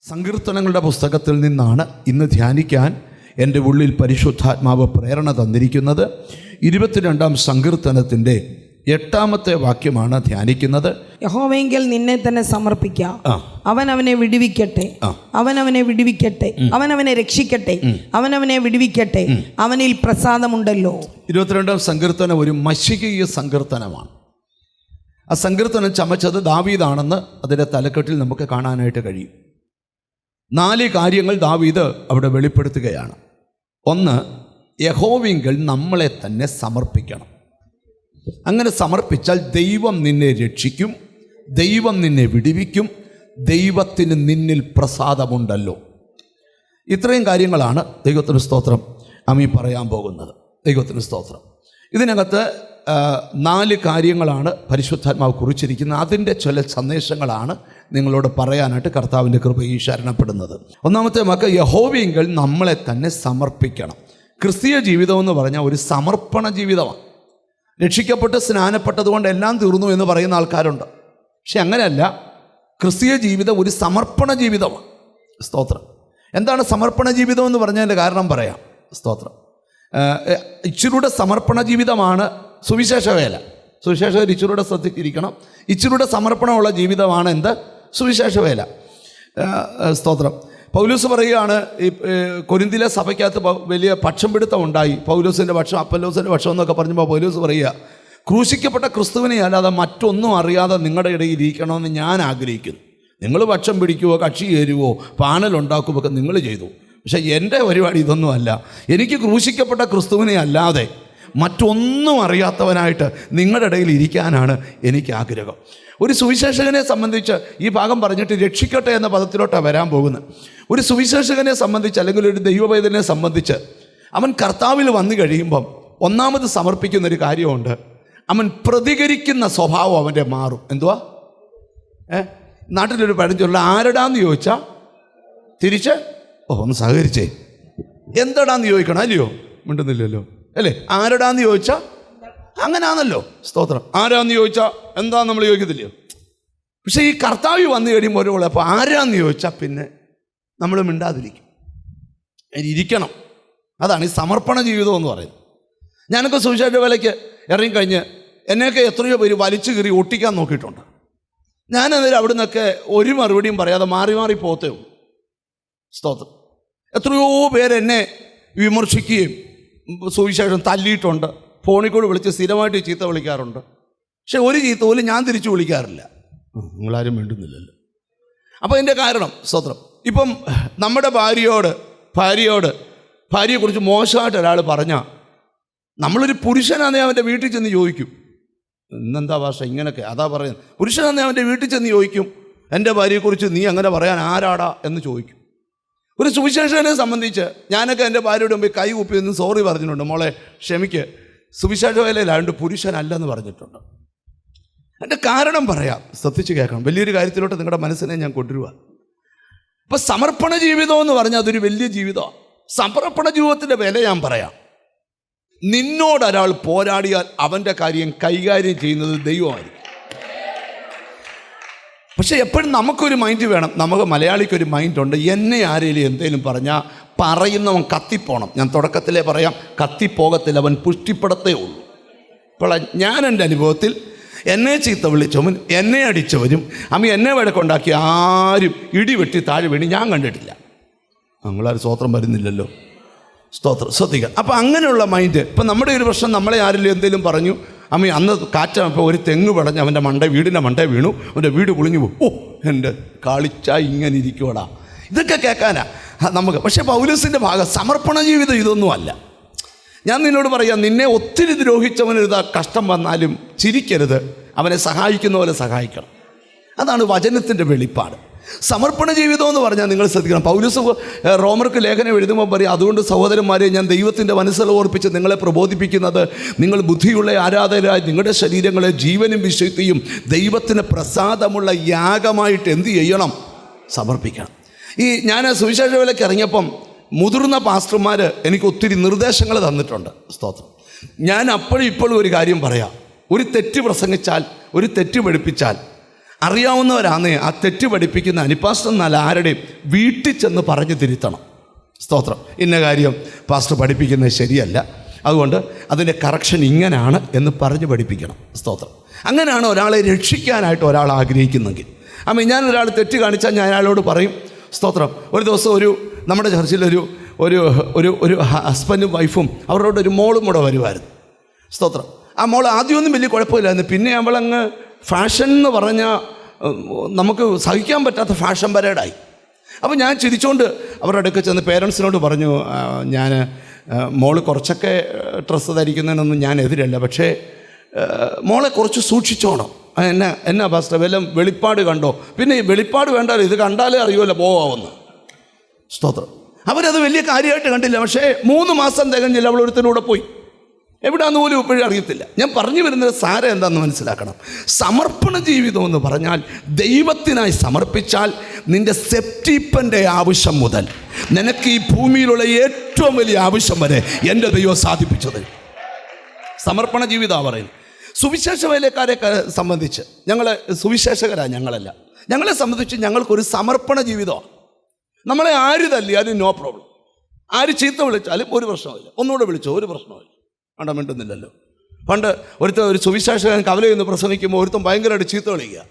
സങ്കീർത്തനങ്ങളുടെ പുസ്തകത്തിൽ നിന്നാണ് ഇന്ന് ധ്യാനിക്കാൻ എൻ്റെ ഉള്ളിൽ പരിശുദ്ധാത്മാവ് പ്രേരണ തന്നിരിക്കുന്നത്. 22-ാം സങ്കീർത്തനത്തിൻ്റെ 8-ാമത്തെ വാക്യമാണ് ധ്യാനിക്കുന്നത്. യഹോവയെങ്കിൽ നിന്നെ തന്നെ സമർപ്പിക്കാം, അവൻ അവനെ വിടുവിക്കട്ടെ, അവൻ അവനെ വിടുവിക്കട്ടെ, അവൻ അവനെ രക്ഷിക്കട്ടെ, അവൻ അവനെ വിടുവിക്കട്ടെ, അവനിൽ പ്രസാദമുണ്ടല്ലോ. 22-ാം സങ്കീർത്തനം ഒരു മശികീയ സങ്കീർത്തനമാണ്. ആ സങ്കീർത്തനം ചമച്ചത് ദാവീദാണെന്ന് അതിൻ്റെ തലക്കെട്ടിൽ നമുക്ക് കാണാനായിട്ട് കഴിയും. 4 കാര്യങ്ങൾ ദാവീദ് അവിടെ വെളിപ്പെടുത്തുകയാണ്. 1, യഹോവയെങ്കിൽ നമ്മളെ തന്നെ സമർപ്പിക്കണം. അങ്ങനെ സമർപ്പിച്ചാൽ ദൈവം നിന്നെ രക്ഷിക്കും, ദൈവം നിന്നെ വിടുവിക്കും, ദൈവത്തിന് നിന്നിൽ പ്രസാദമുണ്ടല്ലോ. ഇത്രയും കാര്യങ്ങളാണ് ദൈവത്തിന് സ്തോത്രം അമ്മീ പറയാൻ പോകുന്നത്. ദൈവത്തിന് സ്തോത്രം. ഇതിനകത്ത് 4 കാര്യങ്ങളാണ് പരിശുദ്ധാത്മാവ് കുറിച്ചിരിക്കുന്നത്. അതിൻ്റെ ചില സന്ദേശങ്ങളാണ് നിങ്ങളോട് പറയാനായിട്ട് കർത്താവിൻ്റെ കൃപയിൽ ശരണപ്പെടുന്നത്. 1-ാമത്തെ വാക്ക് യഹോവയെങ്കിൽ നമ്മളെ തന്നെ സമർപ്പിക്കണം. ക്രിസ്തീയ ജീവിതം എന്ന് പറഞ്ഞാൽ ഒരു സമർപ്പണ ജീവിതമാണ്. രക്ഷിക്കപ്പെട്ട് സ്നാനപ്പെട്ടതുകൊണ്ട് എല്ലാം തീർന്നു എന്ന് പറയുന്ന ആൾക്കാരുണ്ട്. പക്ഷെ അങ്ങനെയല്ല. ക്രിസ്തീയ ജീവിതം ഒരു സമർപ്പണ ജീവിതമാണ്. സ്തോത്രം. എന്താണ് സമർപ്പണ ജീവിതം എന്ന് പറഞ്ഞതിൻ്റെ കാരണം പറയാം. സ്തോത്രം. ഇച്ചിരൂടെ സമർപ്പണ ജീവിതമാണ് സുവിശേഷ വേല. സുവിശേഷകർ ഇച്ചിരൂടെ ശ്രദ്ധിച്ചിരിക്കണം. ഇച്ചിരൂടെ സമർപ്പണമുള്ള ജീവിതമാണ് എന്ത്? സുവിശേഷ വേല. സ്തോത്രം. പൗലോസ് പറയുകയാണ്, ഈ കൊരിന്തിലെ സഭയ്ക്കകത്ത് വലിയ പക്ഷം പിടുത്തം ഉണ്ടായി. പൗലോസിൻ്റെ പക്ഷം, അപ്പല്ലോസിൻ്റെ പക്ഷം എന്നൊക്കെ പറഞ്ഞപ്പോൾ പൗലോസ് പറയുക, ക്രൂശിക്കപ്പെട്ട ക്രിസ്തുവിനെ അല്ലാതെ മറ്റൊന്നും അറിയാതെ നിങ്ങളുടെ ഇടയിൽ ഇരിക്കണമെന്ന് ഞാൻ ആഗ്രഹിക്കുന്നു. നിങ്ങൾ പക്ഷം പിടിക്കുവോ, കക്ഷി ചേരുവോ, പാനലുണ്ടാക്കുമോ ഒക്കെ നിങ്ങൾ ചെയ്തു. പക്ഷേ എൻ്റെ പരിപാടി ഇതൊന്നുമല്ല. എനിക്ക് ക്രൂശിക്കപ്പെട്ട ക്രിസ്തുവിനെ അല്ലാതെ മറ്റൊന്നും അറിയാത്തവനായിട്ട് നിങ്ങളുടെ ഇടയിൽ ഇരിക്കാനാണ് എനിക്ക് ആഗ്രഹം. ഒരു സുവിശേഷകനെ സംബന്ധിച്ച് ഈ ഭാഗം പറഞ്ഞിട്ട് രക്ഷിക്കട്ടെ എന്ന പദത്തിലോട്ടാണ് വരാൻ പോകുന്നത്. ഒരു സുവിശേഷകനെ സംബന്ധിച്ച് അല്ലെങ്കിൽ ഒരു ദൈവവേദനെ സംബന്ധിച്ച് അവൻ കർത്താവിൽ വന്നു കഴിയുമ്പം ഒന്നാമത് സമർപ്പിക്കുന്നൊരു കാര്യമുണ്ട്. അവൻ പ്രതികരിക്കുന്ന സ്വഭാവം അവൻ്റെ മാറും. എന്തുവാ? നാട്ടിലൊരു പഴഞ്ചൊല്ല, ആരടാന്ന് ചോദിച്ചാൽ തിരിച്ച് ഒന്ന് സഹകരിച്ചേ, എന്തടാന്ന് ചോദിക്കണം, അല്ലയോ? മിണ്ടുന്നില്ലല്ലോ അല്ലേ? ആരടാന്ന് ചോദിച്ചാൽ അങ്ങനാണല്ലോ. സ്തോത്രം. ആരാന്ന് ചോദിച്ചാൽ എന്താ നമ്മൾ ചോദിക്കത്തില്ലയോ? പക്ഷേ ഈ കർത്താവ് വന്നു കഴിയുമ്പോൾ ഒരു അപ്പോൾ ആരാന്ന് ചോദിച്ചാൽ പിന്നെ നമ്മൾ മിണ്ടാതിരിക്കും, ഇരിക്കണം. അതാണ് ഈ സമർപ്പണ ജീവിതം എന്ന് പറയുന്നത്. ഞാനൊക്കെ സുവിശേഷ വേലയ്ക്ക് ഇറങ്ങിക്കഴിഞ്ഞ് എന്നെയൊക്കെ എത്രയോ പേര് വലിച്ചു കീറി ഒട്ടിക്കാൻ നോക്കിയിട്ടുണ്ട്. ഞാനന്നേരം അവിടെ നിന്നൊക്കെ ഒരു മറുപടിയും പറയാതെ മാറി മാറി പോത്തേ ഉള്ളൂ. സ്തോത്രം. എത്രയോ പേരെന്നെ വിമർശിക്കുകയും സുവിശേഷം തല്ലിയിട്ടുണ്ട്. ഫോണിൽ കൂടെ വിളിച്ച് സ്ഥിരമായിട്ട് ചീത്ത വിളിക്കാറുണ്ട്. പക്ഷെ ഒരു ചീത്ത പോലും ഞാൻ തിരിച്ചു വിളിക്കാറില്ല. നിങ്ങളാരും മിണ്ടുന്നില്ലല്ലോ. അപ്പോൾ അതിൻ്റെ കാരണം സ്തോത്രം. ഇപ്പം നമ്മുടെ ഭാര്യയെക്കുറിച്ച് മോശമായിട്ട് ഒരാൾ പറഞ്ഞാൽ നമ്മളൊരു പുരുഷനാണെങ്കിൽ അവൻ്റെ വീട്ടിൽ ചെന്ന് ചോദിക്കും, ഇന്നെന്താ ഭാഷ ഇങ്ങനെയൊക്കെ അതാ പറയുന്നത്. പുരുഷനാണെങ്കിൽ അവൻ്റെ വീട്ടിൽ ചെന്ന് ചോദിക്കും, എൻ്റെ ഭാര്യയെക്കുറിച്ച് നീ അങ്ങനെ പറയാൻ ആരാടാ എന്ന് ചോദിക്കും. ഒരു സുവിശേഷകനെ സംബന്ധിച്ച് ഞാനൊക്കെ എൻ്റെ ഭാര്യയുടെ മുമ്പിൽ കൈ കുപ്പി നിന്ന് സോറി പറഞ്ഞിട്ടുണ്ട്, മോളെ ക്ഷമിക്ക്, സുവിശേഷ വേലയിലാണ്ട് പുരുഷനല്ലെന്ന് പറഞ്ഞിട്ടുണ്ട്. എൻ്റെ കാരണം പറയാം, ശ്രദ്ധിച്ച് കേൾക്കണം. വലിയൊരു കാര്യത്തിലോട്ട് നിങ്ങളുടെ മനസ്സിനെ ഞാൻ കൊണ്ടുവരിക. ഇപ്പം സമർപ്പണ ജീവിതം എന്ന് പറഞ്ഞാൽ അതൊരു വലിയ ജീവിതമാണ്. സമർപ്പണ ജീവിതത്തിൻ്റെ വില ഞാൻ പറയാം. നിന്നോടൊരാൾ പോരാടിയാൽ അവൻ്റെ കാര്യം കൈകാര്യം ചെയ്യുന്നത് ദൈവമായിരിക്കും. പക്ഷേ എപ്പോഴും നമുക്കൊരു മൈൻഡ് വേണം. നമുക്ക് മലയാളിക്കൊരു മൈൻഡുണ്ട്, എന്നെ ആരെങ്കിലും എന്തെങ്കിലും പറഞ്ഞാൽ പറയുന്നവൻ കത്തിപ്പോണം. ഞാൻ തുടക്കത്തിലേ പറയാം, കത്തിപ്പോകത്തില്ല, അവൻ പുഷ്ടിപ്പെടത്തേ ഉള്ളൂ. ഇപ്പോൾ ഞാൻ എൻ്റെ അനുഭവത്തിൽ എന്നെ ചീത്ത വിളിച്ചവൻ, എന്നെ അടിച്ചവരും എന്നെ വഴക്കുണ്ടാക്കി ആരും ഇടിവെട്ടി താഴെ വീണി ഞാൻ കണ്ടിട്ടില്ല. നമ്മളാരും സ്തോത്രം വരുന്നില്ലല്ലോ. സ്തോത്രം. ശ്രദ്ധിക്കുക. അപ്പോൾ അങ്ങനെയുള്ള മൈൻഡ്. ഇപ്പം നമ്മുടെ ഒരു പ്രശ്നം, നമ്മളെ ആരെങ്കിലും എന്തെങ്കിലും പറഞ്ഞു, അന്ന് കാറ്റപ്പോൾ ഒരു തെങ്ങ് പടഞ്ഞ് അവൻ്റെ വീടിൻ്റെ മണ്ടേ വീണു, അവൻ്റെ വീട് പൊളിഞ്ഞു പോകും. ഓ, എൻ്റെ കാളിച്ച ഇങ്ങനെ ഇരിക്കുവടാ. ഇതൊക്കെ കേൾക്കാനാ നമുക്ക്. പക്ഷേ പൗലോസിൻ്റെ ഭാഗം സമർപ്പണ ജീവിതം ഇതൊന്നും അല്ല. ഞാൻ നിന്നോട് പറയാം, നിന്നെ ഒത്തിരി ദ്രോഹിച്ചവനൊരു കഷ്ടം വന്നാലും ചിരിക്കരുത്, അവനെ സഹായിക്കുന്ന പോലെ സഹായിക്കണം. അതാണ് വചനത്തിൻ്റെ വെളിപ്പാട്. സമർപ്പണ ജീവിതം എന്ന് പറഞ്ഞാൽ നിങ്ങൾ ശ്രദ്ധിക്കണം. പൗലോസ് റോമർക്ക് ലേഖനം എഴുതുമ്പോൾ പറയും, അതുകൊണ്ട് സഹോദരന്മാരെ, ഞാൻ ദൈവത്തിൻ്റെ മനസ്സിൽ ഓർപ്പിച്ച് നിങ്ങളെ പ്രബോധിപ്പിക്കുന്നത്, നിങ്ങൾ ബുദ്ധിയുള്ള ആരാധകരായി നിങ്ങളുടെ ശരീരങ്ങളെ ജീവനും വിശുദ്ധിയും ദൈവത്തിന് പ്രസാദമുള്ള യാഗമായിട്ട് എന്ത് ചെയ്യണം? സമർപ്പിക്കണം. ഞാൻ സുവിശേഷ വേലയ്ക്ക് ഇറങ്ങിയപ്പം മുതിർന്ന പാസ്റ്റർമാർ എനിക്ക് ഒത്തിരി നിർദ്ദേശങ്ങൾ തന്നിട്ടുണ്ട്. സ്തോത്രം. ഞാൻ അപ്പോഴും ഇപ്പോഴും ഒരു കാര്യം പറയാം. ഒരു തെറ്റ് പ്രസംഗിച്ചാൽ, ഒരു തെറ്റ് പഠിപ്പിച്ചാൽ അറിയാവുന്നവരാന്നേ ആ തെറ്റ് പഠിപ്പിക്കുന്ന അനിപ്പാസ്റ്റർ എന്നല്ല ആരുടെയും വീട്ടിൽ ചെന്ന് പറഞ്ഞു തിരുത്തണം. സ്തോത്രം. ഇന്ന കാര്യം പാസ്റ്റർ പഠിപ്പിക്കുന്നത് ശരിയല്ല, അതുകൊണ്ട് അതിൻ്റെ കറക്ഷൻ ഇങ്ങനെയാണ് എന്ന് പറഞ്ഞ് പഠിപ്പിക്കണം. സ്തോത്രം. അങ്ങനെയാണ് ഒരാളെ രക്ഷിക്കാനായിട്ട് ഒരാൾ ആഗ്രഹിക്കുന്നെങ്കിൽ. ഞാൻ ഒരാൾ തെറ്റ് കാണിച്ചാൽ ഞാൻ അയാളോട് പറയും. സ്തോത്രം. ഒരു ദിവസം നമ്മുടെ ചർച്ചിലൊരു ഒരു ഹസ്ബൻഡും വൈഫും അവരോട് ഒരു മോളും കൂടെ വരുമായിരുന്നു. സ്തോത്രം. ആ മോൾ ആദ്യമൊന്നും വലിയ കുഴപ്പമില്ലായിരുന്നു. പിന്നെ അവളങ്ങ് ഫാഷൻ എന്ന് പറഞ്ഞാൽ നമുക്ക് സഹിക്കാൻ പറ്റാത്ത ഫാഷൻ പരേഡായി. അപ്പോൾ ഞാൻ ചിരിച്ചുകൊണ്ട് അവരുടെ അടുക്ക ചെന്ന് പേരൻസിനോട് പറഞ്ഞു, ഞാൻ മോള് കുറച്ചൊക്കെ ഡ്രസ്സ് ധരിക്കുന്നതിനൊന്നും ഞാൻ എതിരല്ല, പക്ഷേ മോളെ കുറച്ച് സൂക്ഷിച്ചോണം. എന്നാ പാസ്റ്റർ വല്ലതും വെളിപ്പാട് കണ്ടോ? പിന്നെ ഈ വെളിപ്പാട് വേണ്ടാലോ, ഇത് കണ്ടാലേ അറിയുമല്ലോ പോവാമെന്ന്. സ്തോത്രം. അവരത് വലിയ കാര്യമായിട്ട് കണ്ടില്ല. പക്ഷേ 3 മാസം തികഞ്ഞില്ല, അവളൊരുത്തനൂടെ പോയി. എവിടെയാന്ന് പോലും ഇപ്പോഴും അറിയത്തില്ല. ഞാൻ പറഞ്ഞു വരുന്നത് സാരം എന്താണെന്ന് മനസ്സിലാക്കണം. സമർപ്പണ ജീവിതം എന്ന് പറഞ്ഞാൽ ദൈവത്തിനായി സമർപ്പിച്ചാൽ നിൻ്റെ സെപ്റ്റിപ്പൻ്റെ ആവശ്യം മുതൽ നിനക്ക് ഈ ഭൂമിയിലുള്ള ഏറ്റവും വലിയ ആവശ്യം വരെ എൻ്റെ ദൈവം സാധിപ്പിച്ചത് സമർപ്പണ ജീവിതമാണ് പറയുന്നത്. സുവിശേഷ വേലക്കാരെ സംബന്ധിച്ച് സുവിശേഷകരാണ് ഞങ്ങളല്ല. ഞങ്ങളെ സംബന്ധിച്ച് ഞങ്ങൾക്കൊരു സമർപ്പണ ജീവിതമാണ്. നമ്മളെ ആര് തല്ലിയാലും നോ പ്രോബ്ലം, ആര് ചീത്ത വിളിച്ചാലും ഒരു പ്രശ്നമില്ല, ഒന്നുകൂടെ വിളിച്ചോ ഒരു പ്രശ്നമില്ല, അവിടെ മിണ്ടുന്നില്ലല്ലോ. പണ്ട് ഒരു സുവിശേഷകൻ കവലയിൽ നിന്ന് പ്രസംഗിക്കുമ്പോൾ ഒരുത്തം ഭയങ്കരമായിട്ട് ചീത്ത വിളിക്കുക.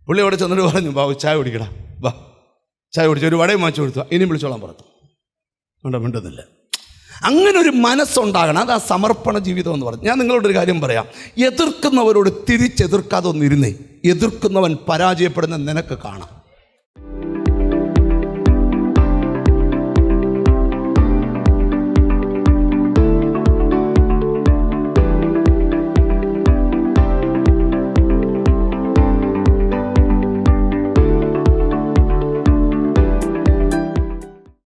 പുള്ളി അവിടെ ചെന്നിട്ട് പറഞ്ഞു, ബാബു ചായ കുടിക്കടാ, വാ ചായ കുടിച്ചു, ഒരു വടയും വാങ്ങിച്ചു കൊടുത്തു, ഇനിയും വിളിച്ചോളാൻ പറഞ്ഞു. അവിടെ മിണ്ടുന്നില്ല. അങ്ങനെ ഒരു മനസ്സുണ്ടാകണം. അത് ആ സമർപ്പണ ജീവിതം എന്ന് പറഞ്ഞു. ഞാൻ നിങ്ങളോടൊരു കാര്യം പറയാം. എതിർക്കുന്നവരോട് തിരിച്ചെതിർക്കാതെ ഒന്നിരുന്നേ, എതിർക്കുന്നവൻ പരാജയപ്പെടുന്ന നിനക്ക് കാണാം.